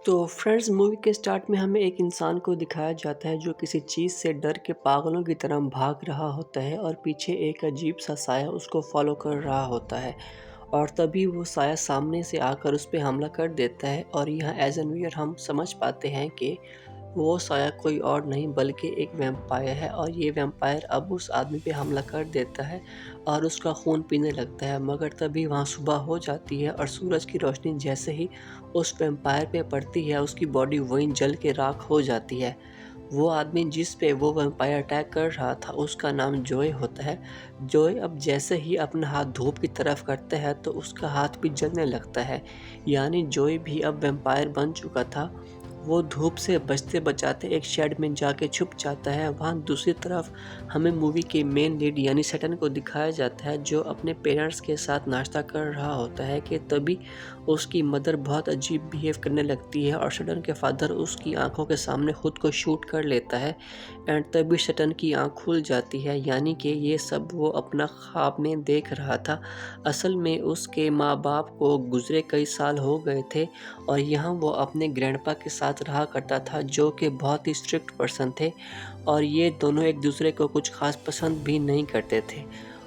तो friends movie के start में हमें एक इंसान को दिखाया जाता है जो किसी चीज़ से डर के पागलों की तरह भाग रहा होता है और पीछे एक अजीब सा साया उसको फॉलो कर रहा होता है। और तभी वो साया सामने से आकर उस पे हमला कर देता है और यहाँ एज एन व्यूअर हम समझ पाते हैं कि वो साया कोई और नहीं बल्कि एक वैम्पायर है और ये वैम्पायर अब उस आदमी पे हमला कर देता है और उसका खून पीने लगता है। मगर तभी वहाँ सुबह हो जाती है और सूरज की रोशनी जैसे ही उस वैम्पायर पे पड़ती है उसकी बॉडी वहीं जल के राख हो जाती है। वो आदमी जिस पे वो वैम्पायर अटैक कर रहा था उसका नाम जोय होता है। जोय अब जैसे ही अपना हाथ धूप की तरफ करता है तो उसका हाथ भी जलने लगता है। यानी जोय भी अब वैम्पायर बन चुका था। वो धूप से बचते बचाते एक शेड में जाके छुप जाता है। वहाँ दूसरी तरफ हमें मूवी के मेन लीड यानी सटन को दिखाया जाता है जो अपने पेरेंट्स के साथ नाश्ता कर रहा होता है कि तभी उसकी मदर बहुत अजीब बिहेव करने लगती है और सटन के फादर उसकी आंखों के सामने खुद को शूट कर लेता है। एंड तभी सटन की आंख खुल जाती है यानी कि ये सब वो अपना ख्वाब में देख रहा था। असल में उसके माँ बाप को गुजरे कई साल हो गए थे और यहाँ वो अपने ग्रैंडपा के साथ रहा करता था जो कि बहुत ही स्ट्रिक्ट पर्सन थे और ये दोनों एक दूसरे को कुछ खास पसंद भी नहीं करते थे।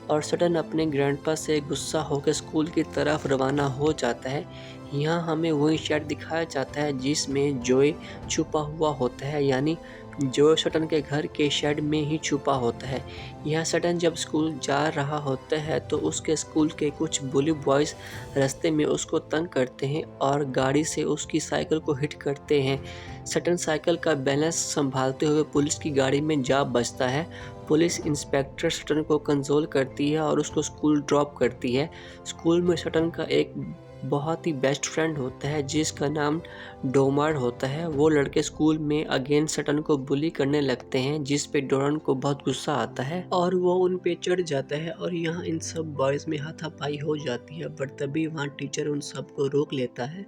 और सडन अपने ग्रैंडपा से गुस्सा होकर स्कूल की तरफ रवाना हो जाता है। यहाँ हमें वही शेड दिखाया जाता है जिसमें जोय छुपा हुआ होता है यानी जो सटन के घर के शेड में ही छुपा होता है। यहाँ सटन जब स्कूल जा रहा होता है तो उसके स्कूल के कुछ बुली बॉयज़ रास्ते में उसको तंग करते हैं और गाड़ी से उसकी साइकिल को हिट करते हैं। सटन साइकिल का बैलेंस संभालते हुए पुलिस की गाड़ी में जा बजता है। पुलिस इंस्पेक्टर सटन को कंसोल करती है और उसको स्कूल ड्रॉप करती है। स्कूल में सटन का एक बहुत ही बेस्ट फ्रेंड होता है जिसका नाम डोमार होता है। वो लड़के स्कूल में अगेन सटन को बुली करने लगते हैं जिस पे डोरन को बहुत गुस्सा आता है और वो उन पे चढ़ जाता है और यहाँ इन सब बॉयज़ में हाथापाई हो जाती है। बट तभी वहाँ टीचर उन सबको रोक लेता है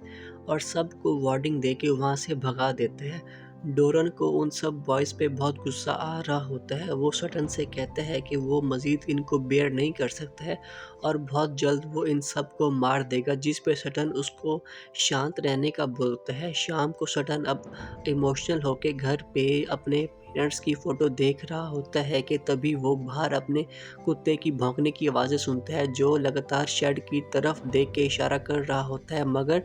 और सबको वार्निंग दे के वहाँ से भगा देता है। डोरन को उन सब बॉयज़ पे बहुत गुस्सा आ रहा होता है। वो सटन से कहता है कि वो मज़ीद इनको बेयर नहीं कर सकता है और बहुत जल्द वो इन सब को मार देगा जिस पे सटन उसको शांत रहने का बोलता है। शाम को सटन अब इमोशनल होके घर पे अपने पेरेंट्स की फ़ोटो देख रहा होता है कि तभी वो बाहर अपने कुत्ते की भौंकने की आवाज़ें सुनता है जो लगातार शेड की तरफ देख के इशारा कर रहा होता है। मगर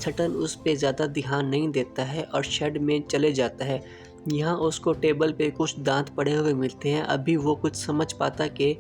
सटन उस पे ज़्यादा ध्यान नहीं देता है और शेड में चले जाता है। यहाँ उसको टेबल पे कुछ दांत पड़े हुए मिलते हैं। अभी वो कुछ समझ पाता कि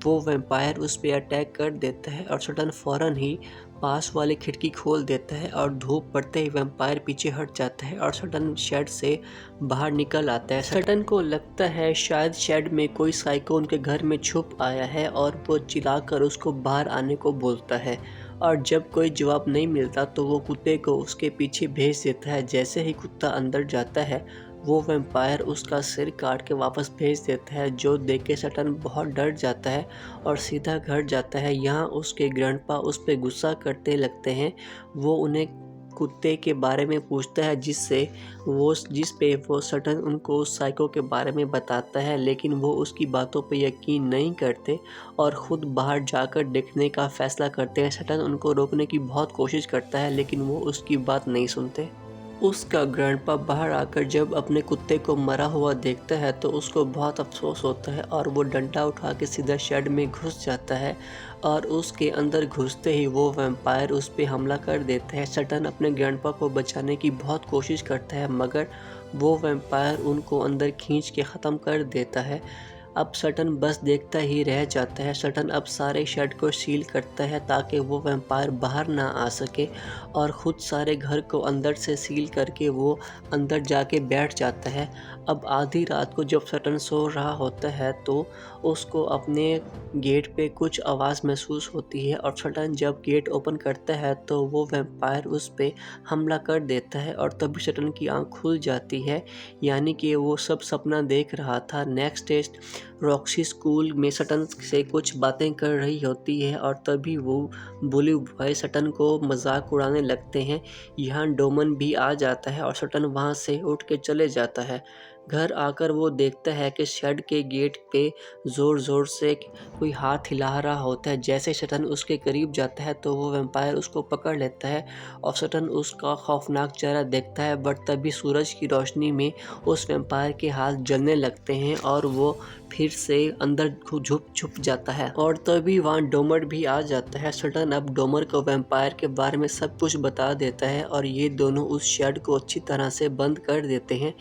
वो वैम्पायर उस पे अटैक कर देता है और सटन फ़ौरन ही पास वाली खिड़की खोल देता है और धूप पड़ते ही वैम्पायर पीछे हट जाता है और सटन शेड से बाहर निकल आता है। सटन को लगता है शायद शेड में कोई साइको उनके घर में छुप आया है और वो चिल्लाकर उसको बाहर आने को बोलता है और जब कोई जवाब नहीं मिलता तो वो कुत्ते को उसके पीछे भेज देता है। जैसे ही कुत्ता अंदर जाता है वो वैम्पायर उसका सिर काट के वापस भेज देता है जो देख के सटन बहुत डर जाता है और सीधा घर जाता है। यहाँ उसके ग्रैंडपा उस पे गुस्सा करते लगते हैं। वो उन्हें कुत्ते के बारे में पूछता है जिस पे वो सटन उनको उस साइको के बारे में बताता है लेकिन वो उसकी बातों पे यकीन नहीं करते और ख़ुद बाहर जाकर देखने का फ़ैसला करते हैं। सटन उनको रोकने की बहुत कोशिश करता है लेकिन वो उसकी बात नहीं सुनते। उसका ग्रैंडपा बाहर आकर जब अपने कुत्ते को मरा हुआ देखता है तो उसको बहुत अफसोस होता है और वो डंडा उठा के सीधा शेड में घुस जाता है और उसके अंदर घुसते ही वो वैम्पायर उस पे हमला कर देता है। सटन अपने ग्रैंडपा को बचाने की बहुत कोशिश करता है मगर वो वैम्पायर उनको अंदर खींच के ख़त्म कर देता है। अब सटन बस देखता ही रह जाता है। सटन अब सारे शेड को सील करता है ताकि वो वैम्पायर बाहर ना आ सके और ख़ुद सारे घर को अंदर से सील करके वो अंदर जाके बैठ जाता है। अब आधी रात को जब सटन सो रहा होता है तो उसको अपने गेट पे कुछ आवाज़ महसूस होती है और सटन जब गेट ओपन करता है तो वो वैम्पायर उस पे हमला कर देता है और तभी सटन की आँख खुल जाती है यानी कि वो सब सपना देख रहा था। नेक्स्ट डे रॉक्सी स्कूल में सटन से कुछ बातें कर रही होती है और तभी वो बुली बॉय सटन को मजाक उड़ाने लगते हैं। यहाँ डोमन भी आ जाता है और सटन वहाँ से उठ के चले जाता है। घर आकर वो देखता है कि शेड के गेट पे ज़ोर-ज़ोर से कोई हाथ हिला रहा होता है। जैसे सटन उसके करीब जाता है तो वो वैम्पायर उसको पकड़ लेता है और सटन उसका खौफनाक चेहरा देखता है, बट तभी सूरज की रोशनी में उस वैम्पायर के हाथ जलने लगते हैं और वो फिर से अंदर छुप जाता है। और तभी वहाँ डोमर भी आ जाता है। सटन अब डोमर को वैम्पायर के बारे में सब कुछ बता देता है और ये दोनों उस शेड को अच्छी तरह से बंद कर देते हैं।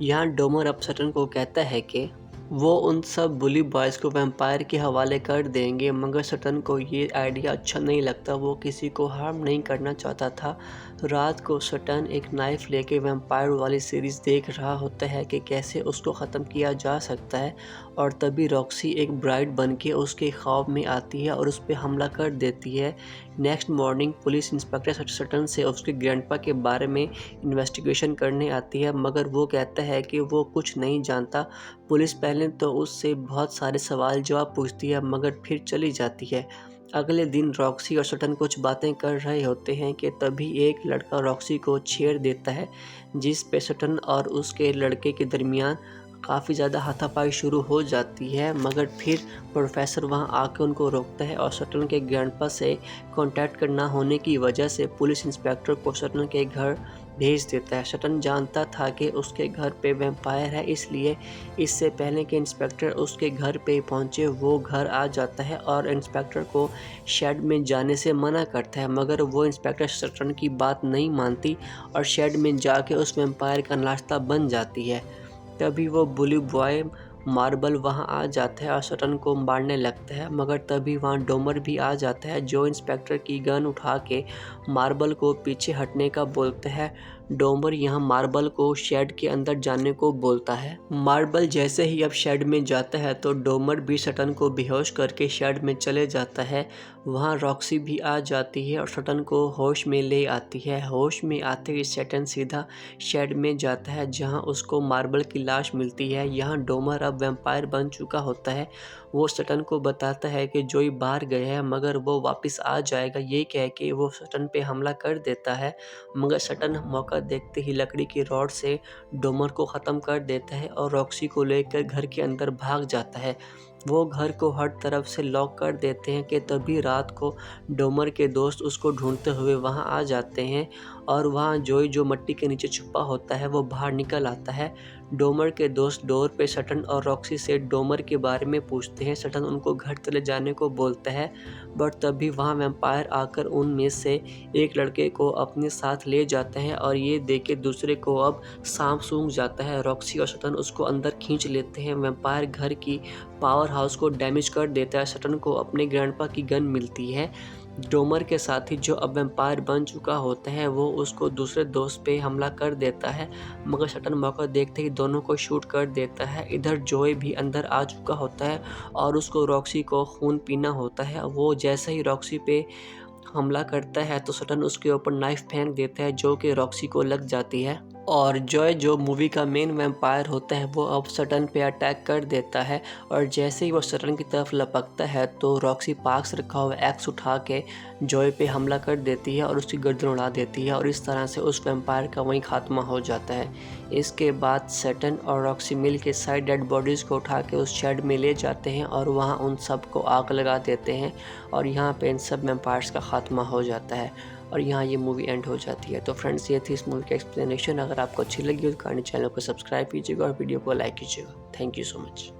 यहाँ डोमर अब सटन को कहता है कि वो उन सब बुली बॉयज़ को वैम्पायर के हवाले कर देंगे, मगर सटन को ये आइडिया अच्छा नहीं लगता। वो किसी को हार्म नहीं करना चाहता था। रात को सटन एक नाइफ़ लेके वैम्पायर वाली सीरीज़ देख रहा होता है कि कैसे उसको ख़त्म किया जा सकता है, और तभी रॉक्सी एक ब्राइड बनके उसके ख्वाब में आती है और उस पे हमला कर देती है। Next morning police inspector Sutton से उसके ग्रैंडपा के बारे में इन्वेस्टिगेशन करने आती है, मगर वो कहता है कि वो कुछ नहीं जानता। पुलिस पहले तो उससे बहुत सारे सवाल जवाब पूछती है, मगर फिर चली जाती है। अगले दिन रॉक्सी और सटन कुछ बातें कर रहे होते हैं कि तभी एक लड़का रॉक्सी को छेड़ देता है, जिस पे सटन और उसके लड़के के दरमियान काफ़ी ज़्यादा हाथापाई शुरू हो जाती है, मगर फिर प्रोफेसर वहां आकर उनको रोकता है और सटन के ग्रैंडपा से कांटेक्ट करना होने की वजह से पुलिस इंस्पेक्टर को सटन के घर भेज देता है। सटन जानता था कि उसके घर पे वैम्पायर है, इसलिए इससे पहले कि इंस्पेक्टर उसके घर पे पहुंचे वो घर आ जाता है और इंस्पेक्टर को शेड में जाने से मना करता है, मगर वो इंस्पेक्टर सटन की बात नहीं मानती और शेड में जाके उस वैम्पायर का नाश्ता बन जाती है। तभी वो बुली बॉय मार्बल वहां आ जाता है और सटन को मारने लगता है, मगर तभी वहां डोमर भी आ जाता है जो इंस्पेक्टर की गन उठा के मार्बल को पीछे हटने का बोलता है। डोमर यहाँ मार्बल को शेड के अंदर जाने को बोलता है। मार्बल जैसे ही अब शेड में जाता है तो डोमर भी सटन को बेहोश करके शेड में चले जाता है। वहाँ रॉक्सी भी आ जाती है और सटन को होश में ले आती है। होश में आते ही सटन सीधा शेड में जाता है जहाँ उसको मार्बल की लाश मिलती है। यहाँ डोमर अब वैम्पायर बन चुका होता है। वो सटन को बताता है कि जोई बाहर गया है, मगर वो वापस आ जाएगा। ये कह के वो सटन पे हमला कर देता है, मगर सटन मौका देखते ही लकड़ी की रॉड से डोमर को ख़त्म कर देता है और रॉक्सी को लेकर घर के अंदर भाग जाता है। वो घर को हर तरफ से लॉक कर देते हैं कि तभी रात को डोमर के दोस्त उसको ढूंढते हुए वहां आ जाते हैं और वहां जोई जो मिट्टी के नीचे छुपा होता है वो बाहर निकल आता है। डोमर के दोस्त डोर पे सटन और रॉक्सी से डोमर के बारे में पूछते हैं। सटन उनको घर चले जाने को बोलता है, बट तभी वहाँ वैम्पायर आकर उनमें से एक लड़के को अपने साथ ले जाते हैं और ये देख के दूसरे को अब सांप सूंघ जाता है। रॉक्सी और सटन उसको अंदर खींच लेते हैं। वैम्पायर घर की पावर हाउस को डैमेज कर देता है। सटन को अपने ग्रैंडपा की गन मिलती है। डोमर के साथी जो अब वैम्पायर बन चुका होता है वो उसको दूसरे दोस्त पे हमला कर देता है, मगर सटन मौका देखते ही दोनों को शूट कर देता है। इधर जोए भी अंदर आ चुका होता है और उसको रॉक्सी को खून पीना होता है। वो जैसे ही रॉक्सी पे हमला करता है तो सटन उसके ऊपर नाइफ फेंक देता है जो कि रॉक्सी को लग जाती है और जॉय जो मूवी का मेन वैम्पायर होता है वो अब सटन पे अटैक कर देता है और जैसे ही वो सटन की तरफ लपकता है तो रॉक्सी पास रखा हुआ एक्स उठा के जॉय पे हमला कर देती है और उसकी गर्दन उड़ा देती है और इस तरह से उस वैम्पायर का वहीं खात्मा हो जाता है। इसके बाद सटन और रॉक्सी मिल के सारी डेड बॉडीज़ को उठा के उस शेड में ले जाते हैं और वहाँ उन सब को आग लगा देते हैं और यहाँ पे इन सब वैम्पायर्स का खात्मा हो जाता है और यहाँ ये मूवी एंड हो जाती है। तो फ्रेंड्स ये थी इस मूवी की एक्सप्लेनेशन। अगर आपको अच्छी लगी तो कहानी चैनल को सब्सक्राइब कीजिएगा और वीडियो को लाइक कीजिएगा। Thank you so much.